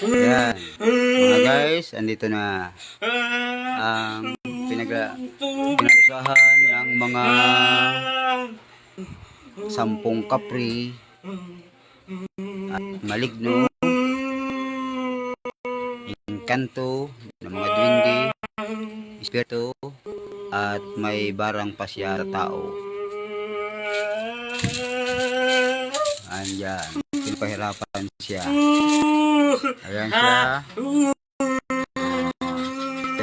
Ayan. Mga guys, andito na ang pinagsasahan ng mga 10 kapri at maligno, engkanto ng mga duwende, espiritu at may barang pasya sa tao. Andyan, pinapahirapan siya. Ayan siya.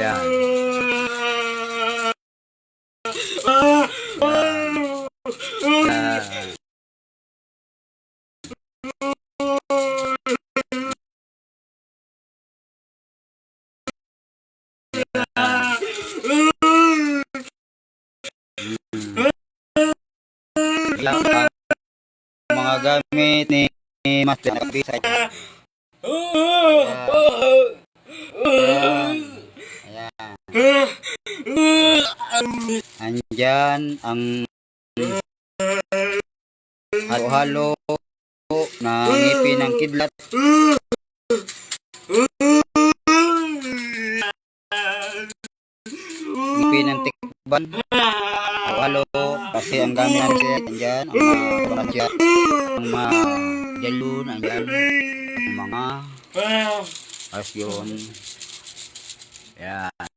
Ayan. Ayan. Ayan ang mga gamit ni Master Kabisa. Ayan. Andyan ang halo-halo na ngipin ng kidlat. Ngipin ng tikban. Halo-halo kasi ang gamit natin andyan ang mga jalon andyan, ang mga asyon. Ayan.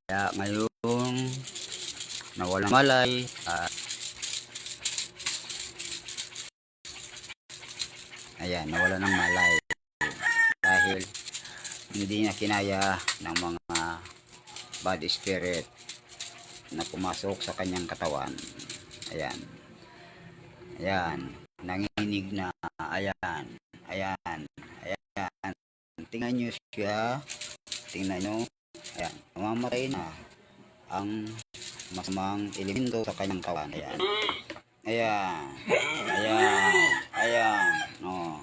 Kaya ngayon nawalang malay at ayan, nawala ng malay dahil hindi niya kinaya ng mga bad spirit na pumasok sa kanyang katawan. Ayan. Ayan, nanginginig na. Ayan. Ayan. Ayan. Tingnan nyo siya. Tingnan nyo. Ayan, mamamatay na ang masamang elemento sa kanyang katawan. Ayan. Ayan. Ayan. Ayan. Oh.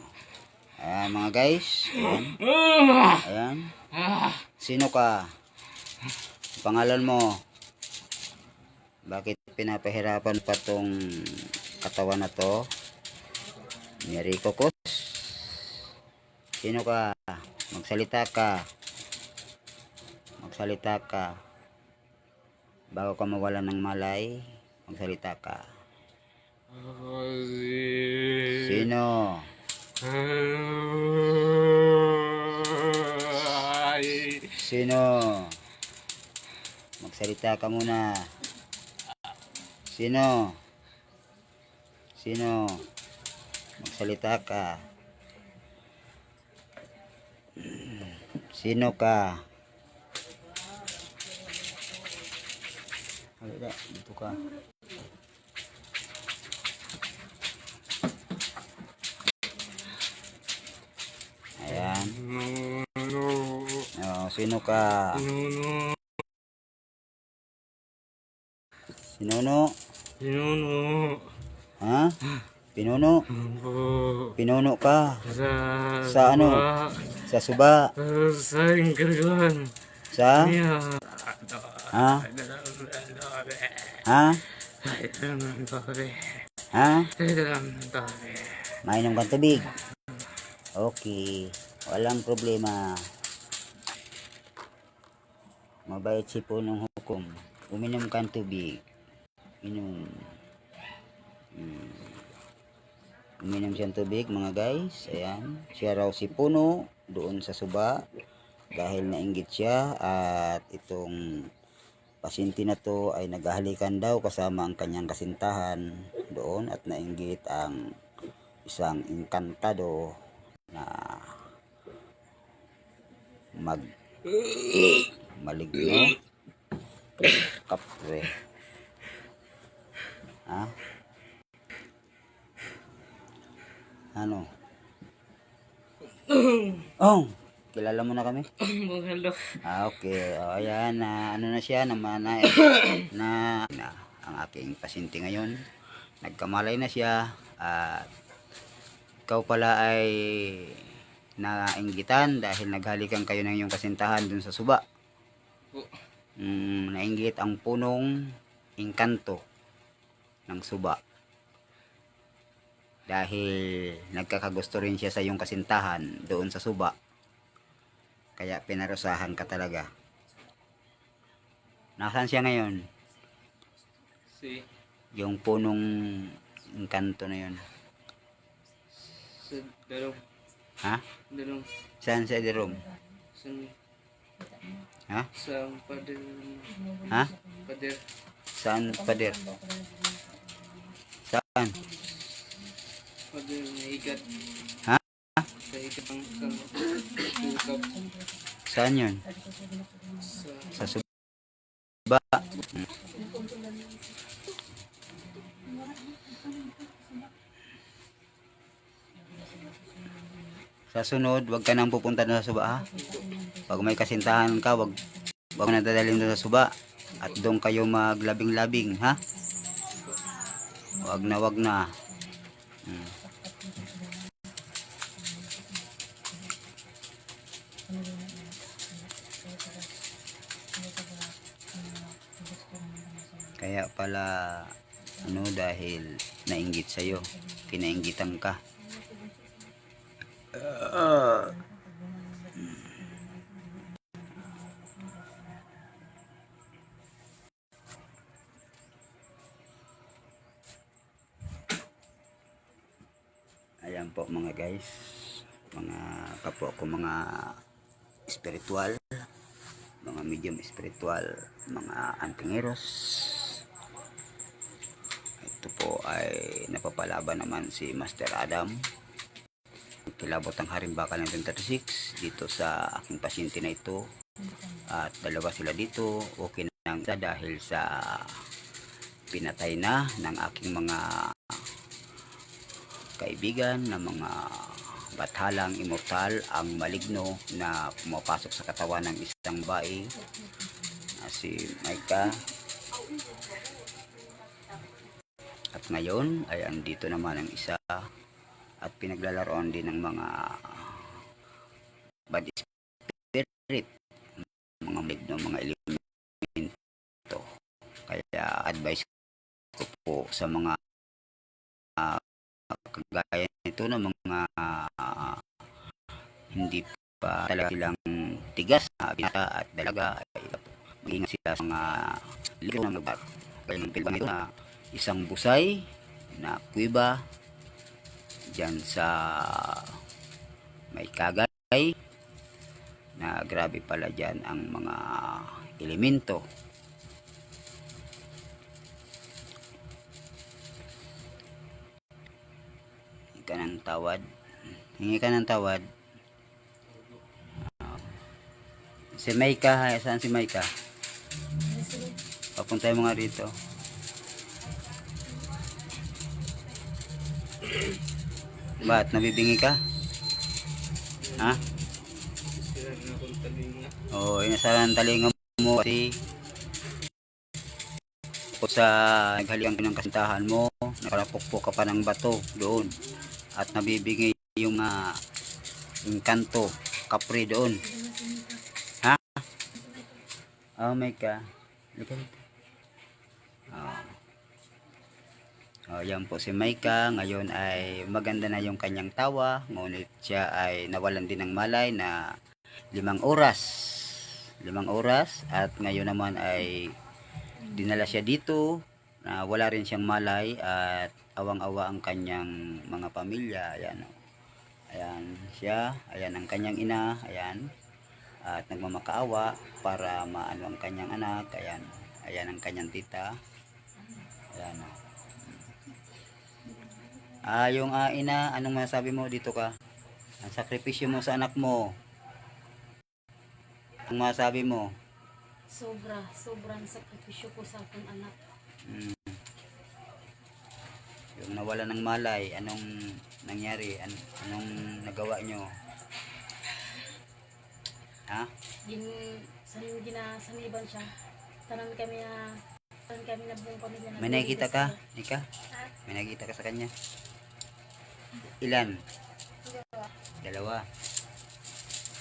Ayan mga guys. Ayan. Ayan. Sino ka? Pangalan mo? Bakit pinapahirapan pa tong katawan na to? Miracle Kos? Sino ka? Magsalita ka. Magsalita ka. Bago ka mawalan ng malay, magsalita ka. Sino? Sino? Magsalita ka muna. Sino? Sino? Magsalita ka. Sino ka? Halika, dito ka. Ayan. Oh, sino ka? Pinuno. Pinuno. Ha? Pinuno? Pinuno ka? Sa ano? Sa suba? Sa ingkargan. Sa? Ha? Ha? Ha? Mainom kang tubig? Okay. Walang problema. Mabait si punong hukom. Uminom kang tubig. Inom. Uminom siyang tubig mga guys. Ayan. Siya raw si Puno doon sa suba dahil nainggit siya at itong pasyente na to ay naghahalikan daw kasama ang kanyang kasintahan doon at nainggit ang isang engkantado na maligno kapre. Ha? Ano? Oh, kilala mo na kami? Okay. O, ayan na ano na siya naman na ang aking pasyente ngayon. Nagkamalay na siya at ikaw pala ay nainggitan dahil naghalikan kayo ng iyong kasintahan dun sa suba. Nainggit ang punong engkanto ng suba. dahil nagkakagusto rin siya sa iyong kasintahan doon sa suba. Kaya pinarusahan ka talaga. Nasaan siya ngayon? Si Yung punong kanto na yun. sa dalong Ha? dalong Saan sa room? sa Ha? sa pader Ha? pader Saan pader? Saan? pader na igat Ha? sa igat ng tukap Saan yun? sa Sa suba. Sa sunod, wag ka nang pupunta doon sa suba ha. Pag may kasintahan ka, wag mo nang dadalhin doon sa suba. At doon kayo maglabing-labing ha. Wag na, wag na. Hmm. Kaya pala ano, dahil nainggit sa'yo, kinainggitan ka. Ayan po mga guys, mga kapwa ko, mga spiritual, mga medium spiritual, mga antingeros. Ito po ay napapalaban naman si Master Adam. Kilabot ang Harimbakan ng 36 dito sa aking pasyente na ito. At dalawa sila dito, okay na isa dahil sa pinatay na ng aking mga kaibigan na mga bathalang immortal ang maligno na pumapasok sa katawan ng isang babae na si Maika. At ngayon ay andito naman ang isa at pinaglalaroan din ng mga bad spirit, mga maligno, mga elemento. Kaya advice ko po sa mga kagaya nito na mga hindi pa talaga silang tigas na binata at dalaga, ay mag-ingat sila sa mga ligaw ng lugar. Kaya ng pilbang ito na isang busay na kuiba dyan sa may kagay na grabe pala dyan ang mga elemento. Hingi ka ng tawad. Hingi ka ng tawad. Si Maika, saan si Maika? Papunta mo nga rito. Ba't? Nabibingi ka? Ha? sira na akong talinga Oo, inasaran talinga mo kasi sa naghalikan ng kasintahan mo, nakalapokpok ka pa ng bato doon at nabibigay yung kanto, kapre doon. Ha? Oh my ka. Lika dito. Oh, yan po si Maika. Ngayon ay maganda na yung kanyang tawa. Ngunit siya ay nawalan din ng malay na 5 oras. 5 oras. At ngayon naman ay dinala siya dito na wala rin siyang malay at awang-awa ang kanyang mga pamilya. Ayan, oh. Ayan siya, ayan ang kanyang ina, ayan, at nagmamakaawa para maano ang kanyang anak. Ayan, ayan ang kanyang tita, ayan, oh. Yung ina, anong masabi mo dito ka? Ang sakripisyo mo sa anak mo, ang masabi mo? Sobrang sakripisyo ko sa akong anak. Hmm. Yung nawala ng malay, anong nangyari? Anong nagawa nyo? Ha? Ginasaniban siya. Tanan kami na buong pamilya. May nakikita ka? Ika? May nakikita ka sa kanya? Ilan? Dalawa.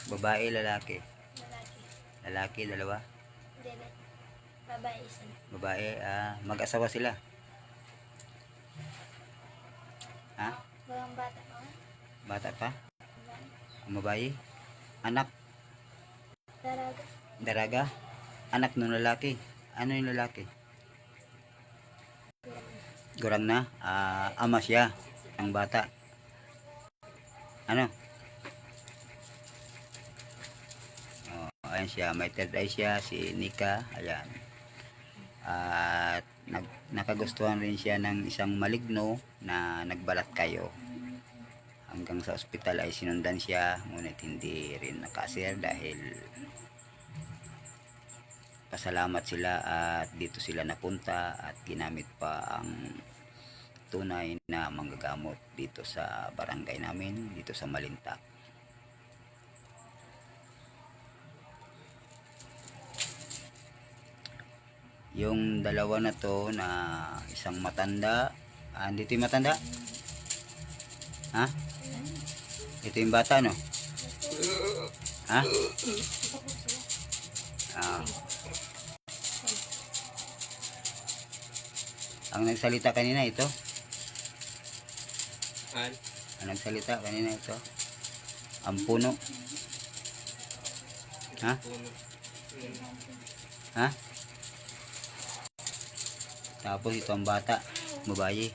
Babae, lalaki? Lalaki, dalawa? Babae isa. Babae, mag-asawa sila? Ha? Walang bata pa. Bata pa? Ang babae? Anak? Daraga. Daraga? Anak ng lalaki? Ano yung lalaki? Gurang na? Ama siya ng bata. Ano? Ayan siya, may third eye siya, si Nika, ayan. At nakagustuhan rin siya ng isang maligno na nagbalat kayo. Hanggang sa ospital ay sinundan siya, ngunit hindi rin nakasir dahil pasalamat sila at dito sila napunta at ginamit pa ang tunay na manggagamot dito sa barangay namin, dito sa Malinta. Yung dalawa na to na isang matanda, dito yung matanda? Ha? Ito yung bata, no? Ha? Ang nagsalita kanina ito? Ang nagsalita kanina ito? Ang puno? Ha? Ha? Tapos ito ang bata, babae.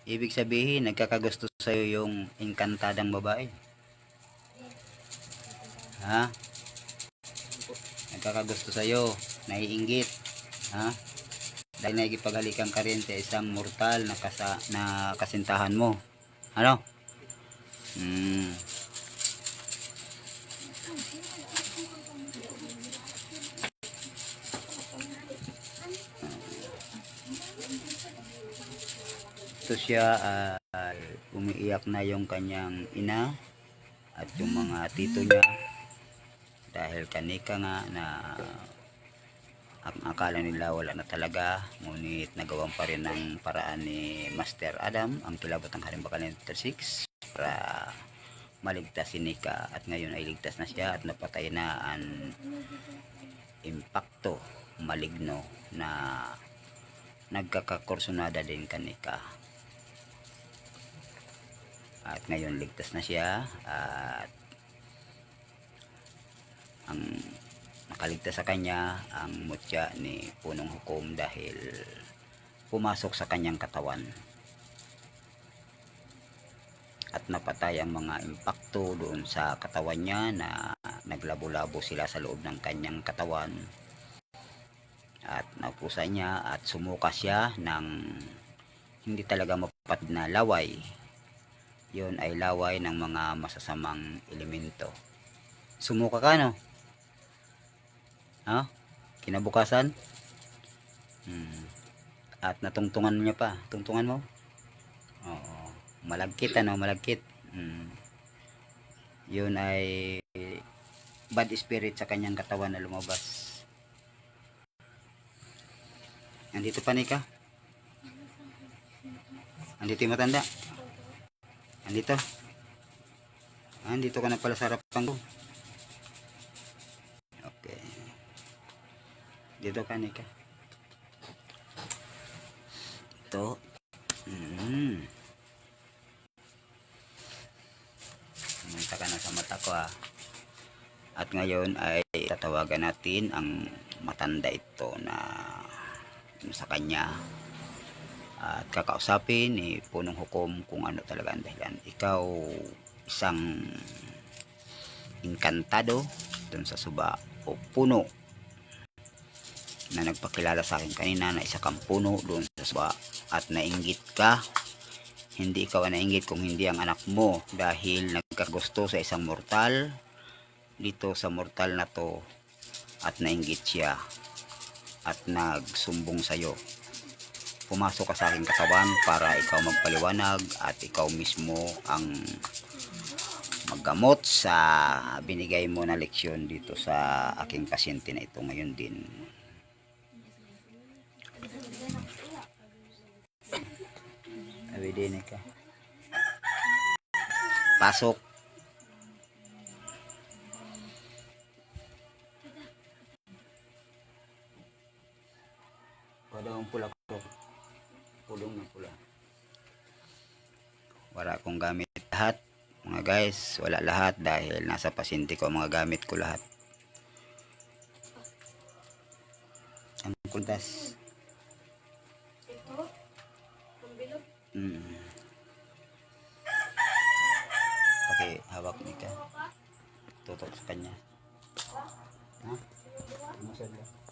Ibig sabihin, nagkakagusto sa'yo yung engkantadang babae. Ha? Nagkakagusto sa'yo, naiinggit. Ha? Dahil nakikipaghalikan ka rin sa isang mortal na kasintahan mo. Ano? Ito siya ay umiiyak na yung kanyang ina at yung mga tito niya dahil kanika nga na ang akala nila wala na talaga, ngunit nagawan pa rin ng paraan ni Master Adam ang kilabot ng Halimbakan 6 para maligtas si Nika, at ngayon ay ligtas na siya at napatay na ang impakto maligno na nagkakakursunada din kanika. At ngayon ligtas na siya at ang nakaligtas sa kanya ang mutya ni Punong Hukom dahil pumasok sa kanyang katawan at napatay ang mga impakto doon sa katawan niya na naglabo-labo sila sa loob ng kanyang katawan, at napusa niya at sumuka siya ng hindi talaga mapat na laway. Yun ay laway ng mga masasamang elemento. Sumuka ka, no? Ha? Kinabukasan? At natungtungan niya pa. Tungtungan mo? Oo. Malagkit, ano? Malagkit. Yun ay bad spirit sa kanyang katawan na lumabas. Andito pa, Nika? Andito yung matanda? Andito? Andito ka na pala sa harapan ko. Okay. Dito ka, Nika. Ito. Pumunta ka na sa mata ko, ha. At ngayon ay tatawagan natin ang matanda ito na sa kanya. At kakausapin ni Punong Hukom kung ano talaga ang dahilan. Ikaw isang inkantado dun sa suba o puno na nagpakilala sa akin kanina na isa kang puno dun sa suba at nainggit ka. Hindi ikaw nainggit kung hindi ang anak mo, dahil nagkagusto sa isang mortal dito sa mortal na to at nainggit siya at nagsumbong sa'yo. Pumasok ka sa aking katawan para ikaw magpaliwanag at ikaw mismo ang maggamot sa binigay mo na leksyon dito sa aking pasyente na ito ngayon din. Abidin ka. Pasok. Pada ang pula ko. Pulong na pula. gamit lahat mga guys, wala lahat dahil nasa pasyente ko ang mga gamit ko lahat. Ang kuntas. Ito, ang bilog. Okay, hawak ni ka. Tutok sa kanya. Ha? Ano sabi?